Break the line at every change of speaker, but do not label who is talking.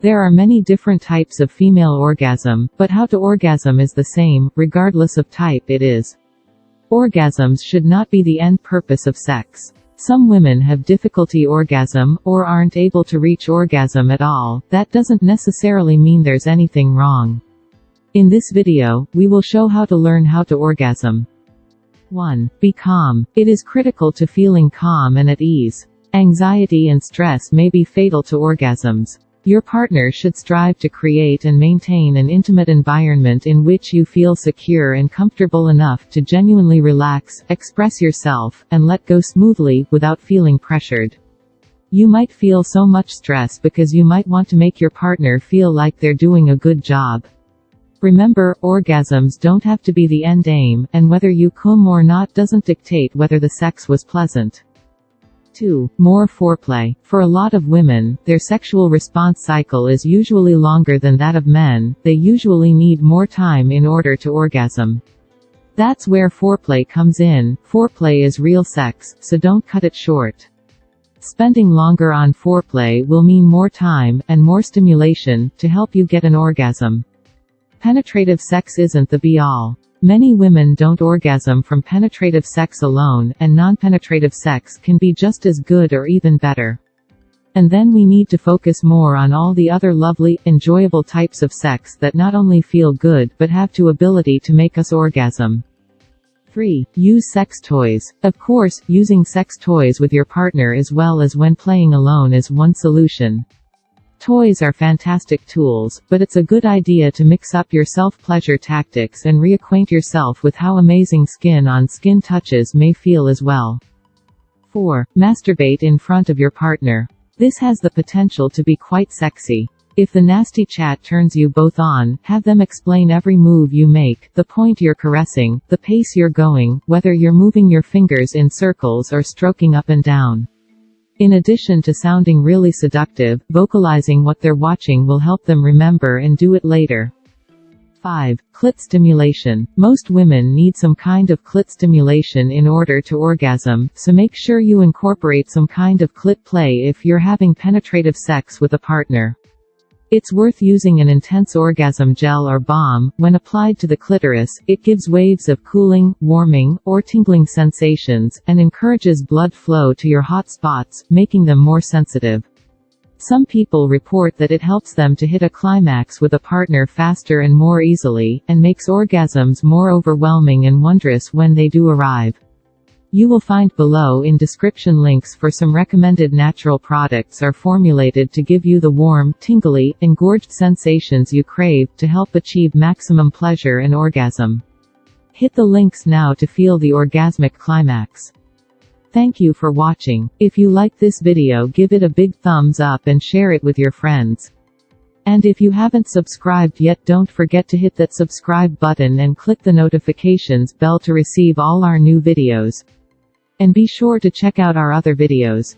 There are many different types of female orgasm, but how to orgasm is the same, regardless of type it is. Orgasms should not be the end purpose of sex. Some women have difficulty orgasm, or aren't able to reach orgasm at all. That doesn't necessarily mean there's anything wrong. In this video, we will show how to learn how to orgasm. 1. Be calm. It is critical to feeling calm and at ease. Anxiety and stress may be fatal to orgasms. Your partner should strive to create and maintain an intimate environment in which you feel secure and comfortable enough to genuinely relax, express yourself, and let go smoothly, without feeling pressured. You might feel so much stress because you might want to make your partner feel like they're doing a good job. Remember, orgasms don't have to be the end aim, and whether you come or not doesn't dictate whether the sex was pleasant. 2. More foreplay. For a lot of women, their sexual response cycle is usually longer than that of men. They usually need more time in order to orgasm. That's where foreplay comes in. Foreplay is real sex, so don't cut it short. Spending longer on foreplay will mean more time, and more stimulation, to help you get an orgasm. Penetrative sex isn't the be-all. Many women don't orgasm from penetrative sex alone, and non-penetrative sex can be just as good or even better. And then we need to focus more on all the other lovely, enjoyable types of sex that not only feel good but have the ability to make us orgasm. 3. Use sex toys. Of course, using sex toys with your partner as well as when playing alone is one solution. Toys are fantastic tools, but it's a good idea to mix up your self-pleasure tactics and reacquaint yourself with how amazing skin-on-skin touches may feel as well. 4. Masturbate in front of your partner. This has the potential to be quite sexy. If the nasty chat turns you both on, have them explain every move you make, the point you're caressing, the pace you're going, whether you're moving your fingers in circles or stroking up and down. In addition to sounding really seductive, vocalizing what they're watching will help them remember and do it later. 5. Clit stimulation. Most women need some kind of clit stimulation in order to orgasm, so make sure you incorporate some kind of clit play if you're having penetrative sex with a partner. It's worth using an intense orgasm gel or balm. When applied to the clitoris, it gives waves of cooling, warming, or tingling sensations, and encourages blood flow to your hot spots, making them more sensitive. Some people report that it helps them to hit a climax with a partner faster and more easily, and makes orgasms more overwhelming and wondrous when they do arrive. You will find below in description links for some recommended natural products are formulated to give you the warm, tingly, engorged sensations you crave, to help achieve maximum pleasure and orgasm. Hit the links now to feel the orgasmic climax. Thank you for watching. If you like this video, give it a big thumbs up and share it with your friends. And if you haven't subscribed yet, don't forget to hit that subscribe button and click the notifications bell to receive all our new videos. And be sure to check out our other videos.